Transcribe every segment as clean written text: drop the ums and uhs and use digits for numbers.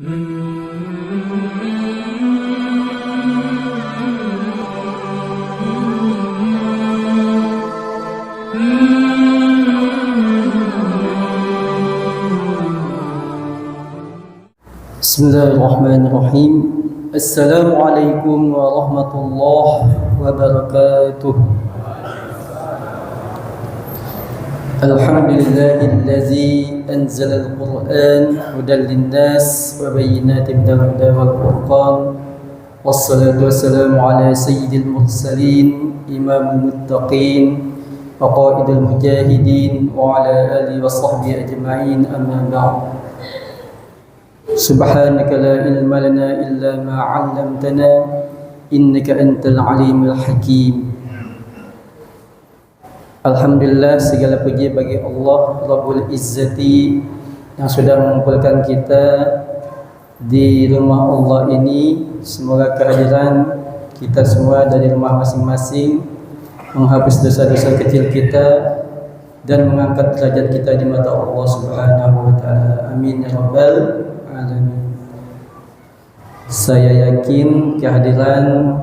Bismillahirrahmanirrahim. Assalamualaikum warahmatullahi wabarakatuh. Alhamdulillahillazi anzala al-Qur'an hudan lin-nas wa bayyinatin minal huda wal furqan. Wassalatu wassalamu ala sayyidil mursalin imamil muttaqin wa qaidil mujahidin wa ala alihi wa sahbihi ajma'in, amma ba'd. Subhanaka la ilma lana illa ma 'allamtana innaka antal alimul hakim. Alhamdulillah, segala puji bagi Allah Rabbul Izzati yang sudah mengumpulkan kita di rumah Allah ini. Semoga kehadiran kita semua dari rumah masing-masing menghapus dosa-dosa kecil kita dan mengangkat derajat kita di mata Allah Subhanahu wa taala. Amin ya rabbal alamin. Saya yakin kehadiran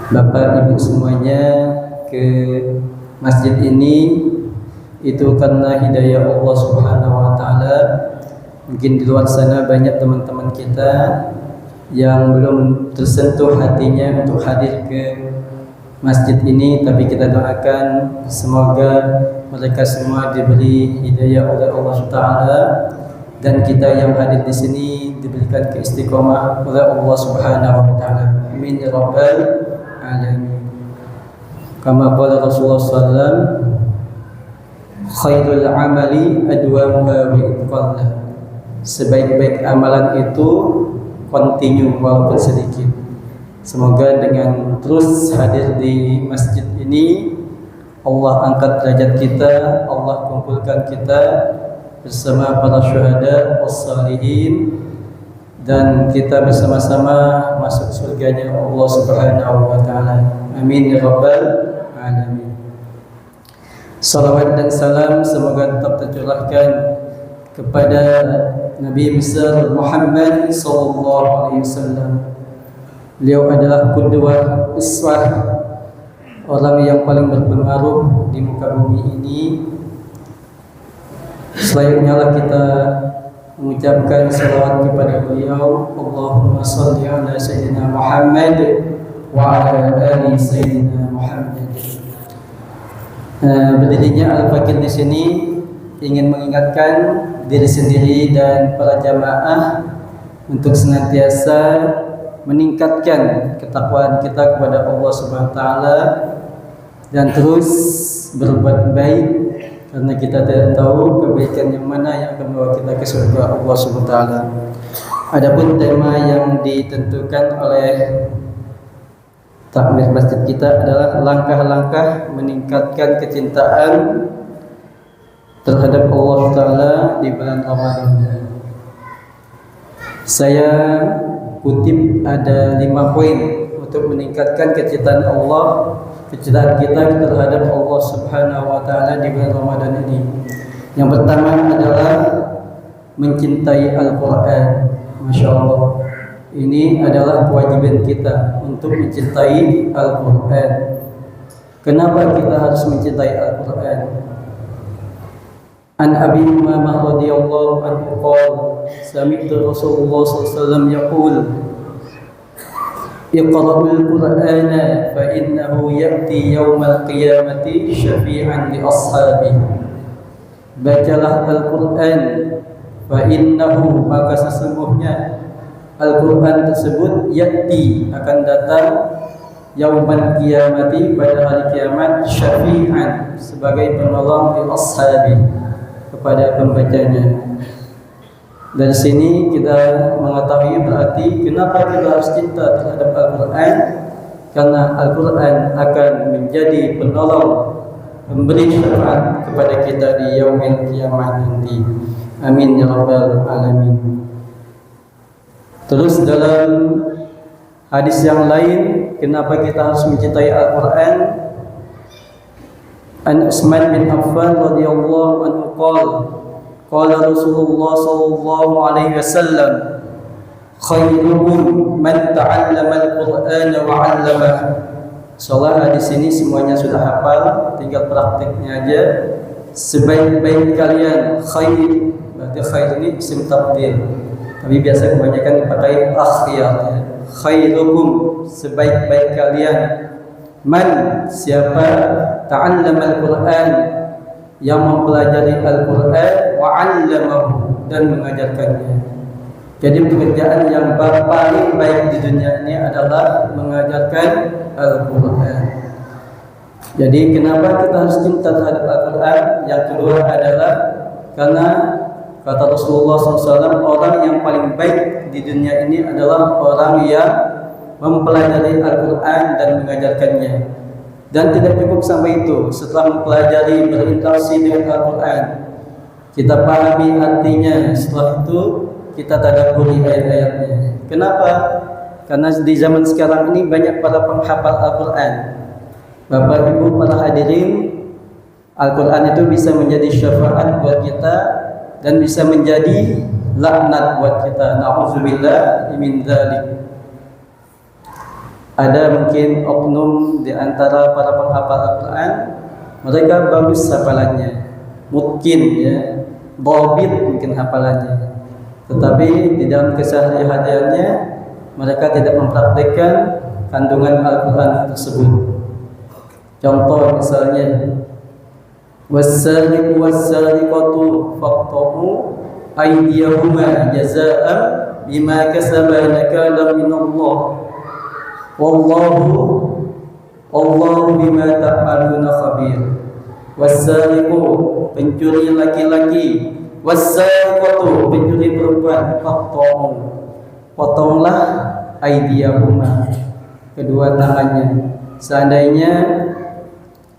Bapak Ibu semuanya ke masjid ini itu karena hidayah Allah Subhanahu wa taala. Mungkin di luar sana banyak teman-teman kita yang belum tersentuh hatinya untuk hadir ke masjid ini, tapi kita doakan semoga mereka semua diberi hidayah oleh Allah Taala dan kita yang hadir di sini diberikan keistiqomah oleh Allah Subhanahu wa taala. Amin ya rabbal alamin. Kama qala Rasulullah sallallahu khairul amali adwamuha wa iqalla. Sebaik-baik amalan itu continue walaupun sedikit. Semoga dengan terus hadir di masjid ini Allah angkat derajat kita, Allah kumpulkan kita bersama para syuhada was-salihin dan kita bersama-sama masuk surganya Allah Subhanahu wa taala. Amin ya rabbal alamin. Salawat dan salam semoga tetap tercurahkan kepada Nabi besar Muhammad sallallahu alaihi wasallam. Beliau adalah qudwah uswah, orang yang paling berpengaruh di muka bumi ini. Selanjutnya lah kita mengucapkan salawat kepada beliau. Allahumma shalli ala sayyidina Muhammad wa ala ali sayyidina Muhammad. Berdirinya Al-Fakir di sini ingin mengingatkan diri sendiri dan para jamaah untuk senantiasa meningkatkan ketakwaan kita kepada Allah Subhanahu wa taala dan terus berbuat baik karena kita tidak tahu kebaikan yang mana yang akan membawa kita ke surga Allah Subhanahu wa taala. Adapun tema yang ditentukan oleh takmir masjid kita adalah langkah-langkah meningkatkan kecintaan terhadap Allah taala di bulan Ramadan. Saya kutip ada 5 poin untuk meningkatkan kecintaan Allah, kecintaan kita terhadap Allah Subhanahu wa taala di bulan Ramadan ini. Yang pertama adalah mencintai Al-Qur'an. Masya Allah, ini adalah kewajiban kita untuk mencintai Al-Qur'an. Kenapa kita harus mencintai Al-Qur'an? An Abi Umamah radhiyallahu anhu qala sami'tu Rasulullah sallallahu alaihi wasallam yaqul Iqra'ul Qur'ana fa innahu ya'ti yaumal qiyamati syafi'an li ashabihi. Bacalah Al-Qur'an fa innahu, maka sesungguhnya Al-Qur'an tersebut ya'ti akan datang yaumal qiyamati, pada hari kiamat, syafi'an, sebagai penolong li ashabihi, kepada pembacanya. Dari sini kita mengetahui berarti kenapa kita harus cinta terhadap Al-Quran, karena Al-Quran akan menjadi penolong, memberi syafaat kepada kita di yaumil kiamat nanti. Amin ya rabbal alamin. Terus dalam hadis yang lain, kenapa kita harus mencintai Al-Quran? An Utsman bin Affan radhiyallahu anhu qala qala Rasulullah sallallahu alaihi wasallam, khairukum man ta'allama al-Qur'ana wa 'allamahu. Insyaallah di sini semuanya sudah hafal, tinggal praktiknya aja. Sebaik-baik kalian, khair, berarti khair ini isim tabdil, tapi biasa kebanyakan dipakai akhyar ya. Khairukum, sebaik-baik kalian, man, siapa, ta'allama al-Qur'an, yang mempelajari Al-Qur'an, wa 'allamahu, dan mengajarkannya. Jadi pekerjaan yang paling baik di dunia ini adalah mengajarkan Al-Qur'an. Jadi kenapa kita harus cinta terhadap Al-Quran? Yang kedua adalah karena kata Rasulullah SAW, orang yang paling baik di dunia ini adalah orang yang mempelajari Al-Quran dan mengajarkannya. Dan tidak cukup sampai itu. Setelah mempelajari, berinteraksi dengan Al-Quran, kita pahami artinya. Setelah itu kita tadabburi ayat-ayatnya. Kenapa? Karena di zaman sekarang ini banyak para penghafal Al-Quran. Bapak Ibu para hadirin, Al-Quran itu bisa menjadi syafaat buat kita dan bisa menjadi laknat buat kita. Na'udzubillah min dzalik. Ada mungkin oknum di antara para penghafal Al-Quran, mereka bagus hafalannya, mungkin ya, dhabit mungkin hafalannya, tetapi di dalam kesehariannya mereka tidak mempraktikkan kandungan Al-Quran tersebut. Contoh misalnya, was-sariqu was-sariqatu faqta'u aydiyahuma jazaa'an bima kasaba nakalan minallah wallahu bima ta'maluna khabir. Was-sariqu, pencuri laki-laki, was-sariqatu, pencuri perempuan, faqta'u, potonglah aydiyahuma, kedua tangannya. Seandainya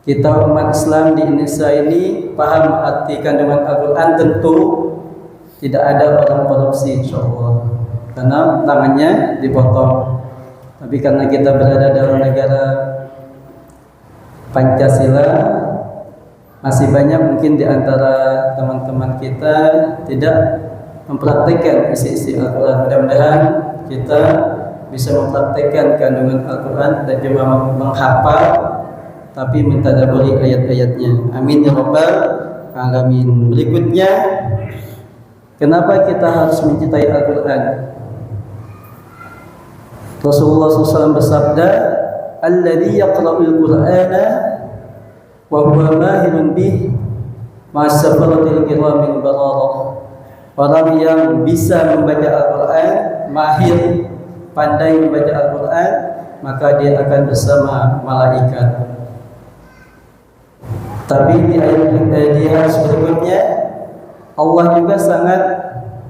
kita umat Islam di Indonesia ini paham arti kandungan Al-Quran, tentu tidak ada orang korupsi insyaallah, karena tangannya dipotong. Tapi karena kita berada dalam negara Pancasila, masih banyak mungkin di antara teman-teman kita tidak mempraktikkan isi-isi Al-Quran. Mudah-mudahan kita bisa mempraktikkan kandungan Al-Quran dan juga menghafal, tapi mentadabburi ayat-ayatnya. Amin ya rabbal alamin. Berikutnya, kenapa kita harus mencintai Al-Quran? Rasulullah SAW bersabda, alladzi yaqra'ul Qur'ana wa huwa mahirun bih ma'asafaratil kiramil bararah. Orang yang bisa membaca Al-Quran, mahir, pandai membaca Al-Quran, maka dia akan bersama malaikat. Tapi di ayat berikutnya Allah juga sangat,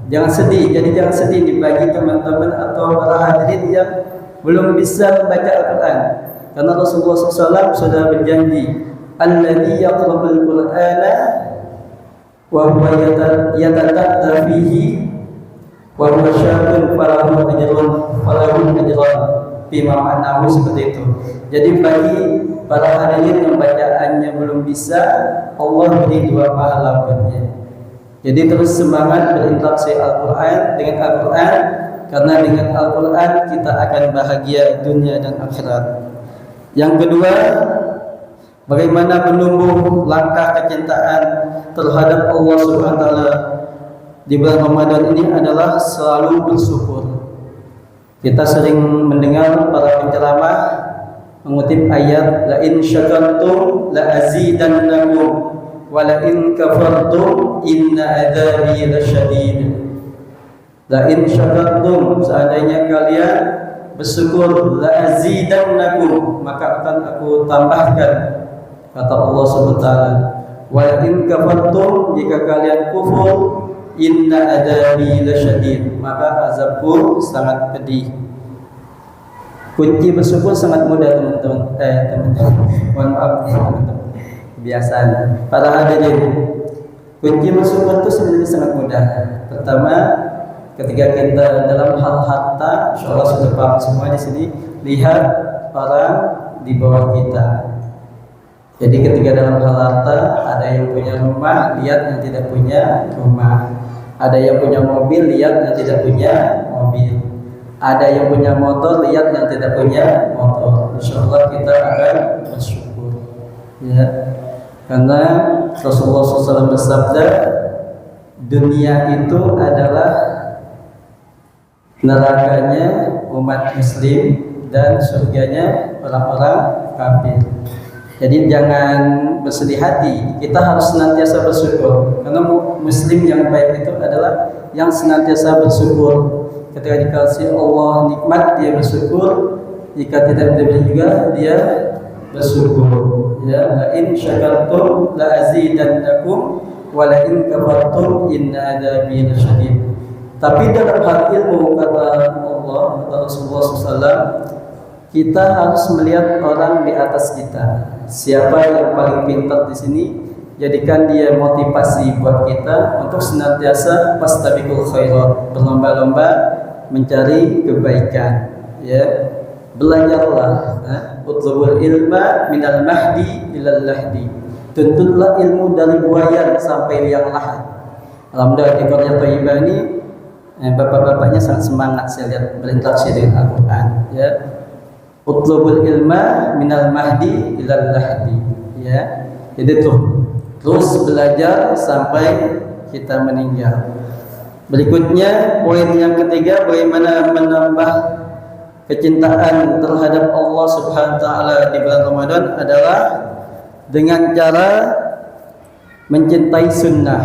jangan sedih. Jadi jangan sedih nih bagi teman-teman atau para hadirin yang belum bisa membaca Al-Quran, karena Rasulullah SAW sudah berjanji, alladzi yaqra'ul Qur'ana wa huwa yatatatta fihi wa huwa syabun falahu ajran bima ma'nahu, seperti itu. Jadi bagi para hadirin yang bacaannya belum bisa, Allah beri 2 pahala buatnya. Jadi terus semangat berinteraksi Al-Quran dengan Al-Quran, karena dengan Al-Quran kita akan bahagia dunia dan akhirat. Yang kedua, bagaimana menumbuh langkah kecintaan terhadap Allah Subhanahu wa taala di bulan Ramadan ini adalah selalu bersyukur. Kita sering mendengar para penceramah mengutip ayat, la in syakartum la azidannakum wa la in kafartum inna adzabi lasyadid. La in syakartum, seandainya kalian bersyukur, la azidannakum, maka akan aku tambahkan, kata Allah Subhanahu wa taala. Wa la in kafartum, jika kalian kufur, inna adzabi lasyadid, maka azabku sangat pedih. Kunci bersyukur sangat mudah teman-teman. Mohon maaf teman-teman. Kebiasaan. Para hadirin, kunci bersyukur itu sebenarnya sangat mudah. Pertama, ketika kita dalam hal harta, insyaallah sudah paham semua di sini. Lihat orang di bawah kita. Jadi ketika dalam hal harta, ada yang punya rumah, lihat yang tidak punya rumah. Ada yang punya mobil, lihat yang tidak punya mobil. Ada yang punya motor, lihat yang tidak punya motor. Insyaallah kita akan bersyukur. Ya. Karena Rasulullah SAW bersabda, dunia itu adalah nerakanya umat muslim dan surganya orang-orang kafir. Jadi jangan bersedih hati, kita harus senantiasa bersyukur. Karena muslim yang baik itu adalah yang senantiasa bersyukur. Ketika dikasih Allah nikmat, dia bersyukur. Jika tidak diberi juga, dia bersyukur. Ya, la in syakartum la azidannakum wa la in kafartum inna adzabi lasyadid. Tapi dalam hal ilmu, kata Allah, kata Rasulullah SAW, kita harus melihat orang di atas kita. Siapa yang paling pintar di sini, jadikan dia motivasi buat kita untuk senantiasa fastabiqul khairat, berlomba-lomba mencari kebaikan. Ya, belajarlah, utlubul ilma minal mahdi ilal lahdi. Tuntutlah ilmu dari buayan sampai liang lahat. Alhamdulillah di Qaryah Thayyibah ini bapak-bapaknya sangat semangat saya lihat berinteraksi dengan Al-Quran. Ya, utlubul ilma minal mahdi ilal lahdi. Ya, jadi terus belajar sampai kita meninggal. Berikutnya poin yang ketiga, bagaimana menambah kecintaan terhadap Allah Subhanahu wa taala di bulan Ramadan adalah dengan cara mencintai sunnah.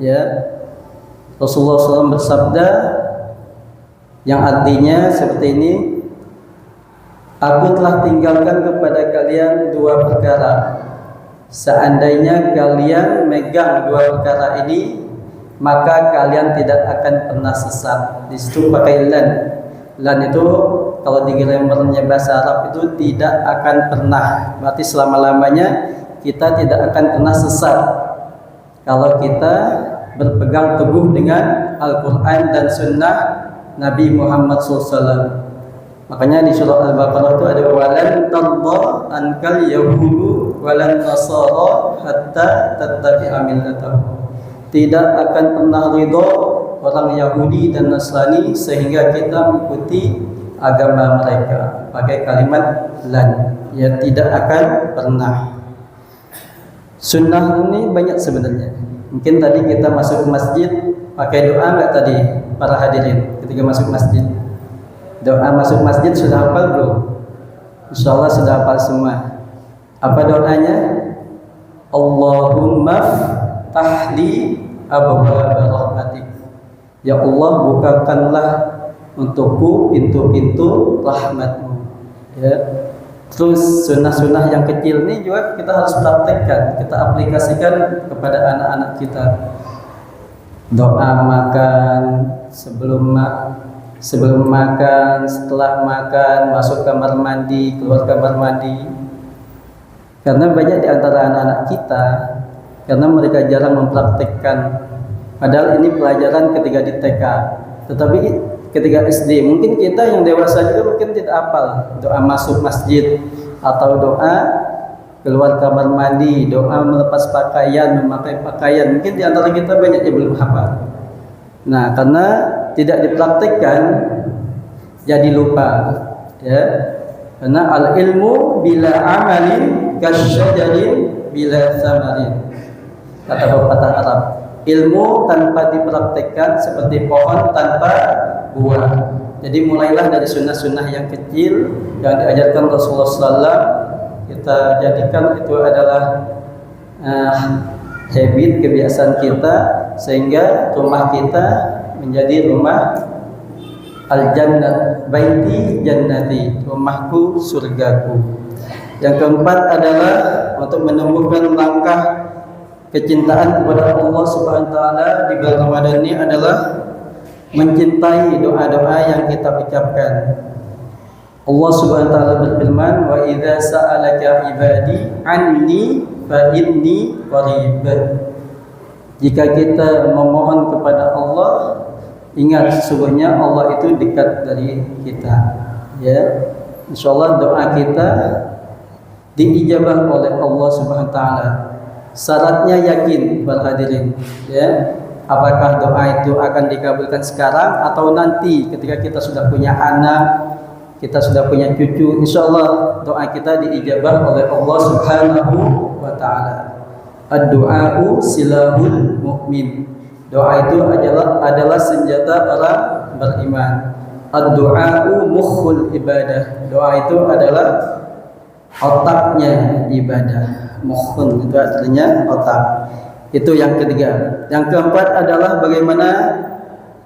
Ya, Rasulullah SAW bersabda yang artinya seperti ini, aku telah tinggalkan kepada kalian dua perkara. Seandainya kalian megang dua perkara ini, maka kalian tidak akan pernah sesat. Di situ pakai lan. Lan itu kalau di grammarnya bahasa Arab itu tidak akan pernah. Berarti selama-lamanya kita tidak akan pernah sesat kalau kita berpegang teguh dengan Al-Quran dan Sunnah Nabi Muhammad SAW. Makanya di surah Al-Baqarah itu ada walan tadda ankal yahudu walan nasara hatta tattabi'a millatahum. Tidak akan pernah ridho orang Yahudi dan Nasrani sehingga kita mengikuti agama mereka. Pakai kalimat lan, ya, tidak akan pernah. Sunnah ini banyak sebenarnya. Mungkin tadi kita masuk ke masjid pakai doa enggak tadi para hadirin ketika masuk masjid? Doa masuk masjid sudah hafal belum? Insyaallah sudah hafal semua. Apa doanya? Allahumma ftahli abwaaba rahmatik. Ya Allah, bukakanlah untukku pintu-pintu rahmatmu. Ya. Terus sunnah-sunnah yang kecil ini juga kita harus praktekkan, kita aplikasikan kepada anak-anak kita. Doa makan, sebelum makan, setelah makan, masuk kamar mandi, keluar kamar mandi. Karena banyak di antara anak-anak kita, karena mereka jarang mempraktekkan. Padahal ini pelajaran ketika di TK, tetapi ketika SD, mungkin kita yang dewasa juga mungkin tidak hafal doa masuk masjid atau doa keluar kamar mandi, doa melepas pakaian, memakai pakaian. Mungkin di antara kita banyak yang belum hafal. Nah, karena tidak dipraktikkan jadi lupa, ya. Karena al ilmu bila amalin kasyajarin bila samarin, kata pepatah Arab. Ilmu tanpa dipraktikkan seperti pohon tanpa buah. Jadi mulailah dari sunnah-sunnah yang kecil yang diajarkan Rasulullah SAW. Kita jadikan itu adalah habit, kebiasaan kita, sehingga rumah kita menjadi rumah al-jannah, baiti jannati, rumahku surgaku. Yang keempat adalah untuk menumbuhkan langkah kecintaan kepada Allah Subhanahu wa taala di bulan Ramadan ini adalah mencintai doa-doa yang kita ucapkan. Allah Subhanahu wa taala berfirman, "Wa idza sa'alaka ibadi anni fa inni qarib." Jika kita memohon kepada Allah, ingat sesungguhnya Allah itu dekat dari kita. Ya. Insyaallah doa kita diijabah oleh Allah Subhanahu wa taala. Syaratnya yakin para hadirin, ya. Apakah doa itu akan dikabulkan sekarang atau nanti ketika kita sudah punya anak, kita sudah punya cucu, insyaallah doa kita diijabah oleh Allah Subhanahu wa taala. Ad-du'a'u silahul mu'min. Doa itu adalah senjata orang beriman. Ad-du'a'u mukhul ibadah. Doa itu adalah otaknya ibadah. Mukhul itu artinya otak. Itu yang ketiga. Yang keempat adalah bagaimana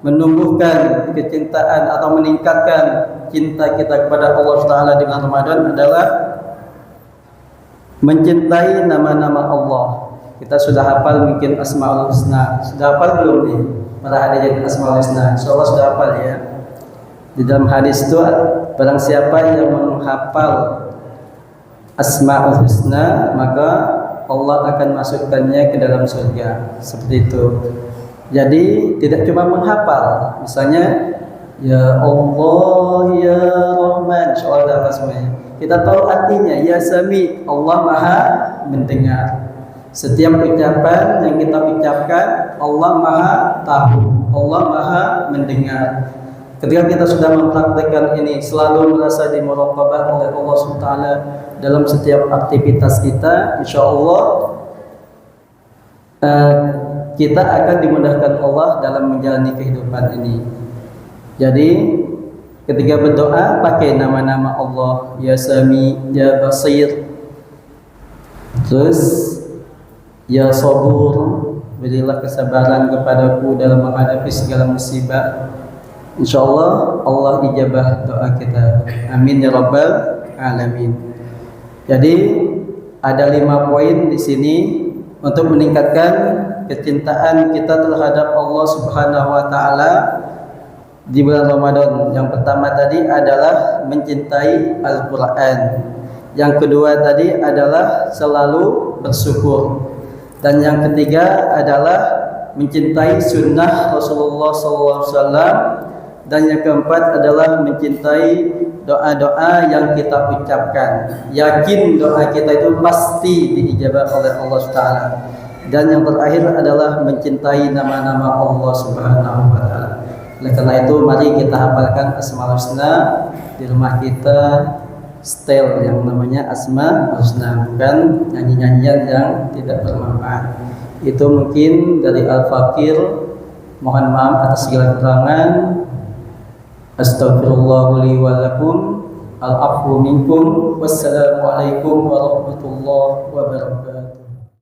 menumbuhkan kecintaan atau meningkatkan cinta kita kepada Allah Taala dengan Ramadan adalah mencintai nama-nama Allah. Kita sudah hafal mungkin Asmaul Husna. Sudah hafal belum nih? Para hadirin Asmaul Husna. Insyaallah sudah hafal ya. Di dalam hadis itu barang siapa yang menghafal Asmaul Husna maka Allah akan masukkannya ke dalam surga. Seperti itu. Jadi tidak cuma menghafal, misalnya ya Allah ya Rahman, insyaallah semuanya. Kita tahu artinya ya Sami, Allah Maha mendengar. Setiap ucapan yang kita ucapkan Allah Maha tahu, Allah Maha mendengar. Ketika kita sudah mempraktikkan ini, selalu merasa dimuraqabah oleh Allah SWT dalam setiap aktivitas kita, insyaallah kita akan dimudahkan Allah dalam menjalani kehidupan ini. Jadi ketika berdoa pakai nama-nama Allah, ya Sami, ya Basir, terus ya Sabur, berilah kesabaran kepadaku dalam menghadapi segala musibah. Insyaallah Allah ijabah doa kita. Amin ya rabbal alamin. Jadi ada 5 poin di sini untuk meningkatkan kecintaan kita terhadap Allah Subhanahu wa taala di bulan Ramadan. Yang pertama tadi adalah mencintai Al-Qur'an. Yang kedua tadi adalah selalu bersyukur. Dan yang ketiga adalah mencintai sunnah Rasulullah SAW. Dan yang keempat adalah mencintai doa-doa yang kita ucapkan. Yakin doa kita itu pasti diijabah oleh Allah Taala. Dan yang terakhir adalah mencintai nama-nama Allah Subhanahu wa taala. Oleh karena itu mari kita hafalkan Asmaul Husna di rumah kita, style yang namanya Asmaul Husna, bukan nyanyi-nyanyian yang tidak bermanfaat. Itu mungkin dari Al-Fakir. Mohon maaf atas segala kekurangan. Astaghfirullah li wa lakum. Al-afwu minkum. Wassalamualaikum warahmatullahi wabarakatuh.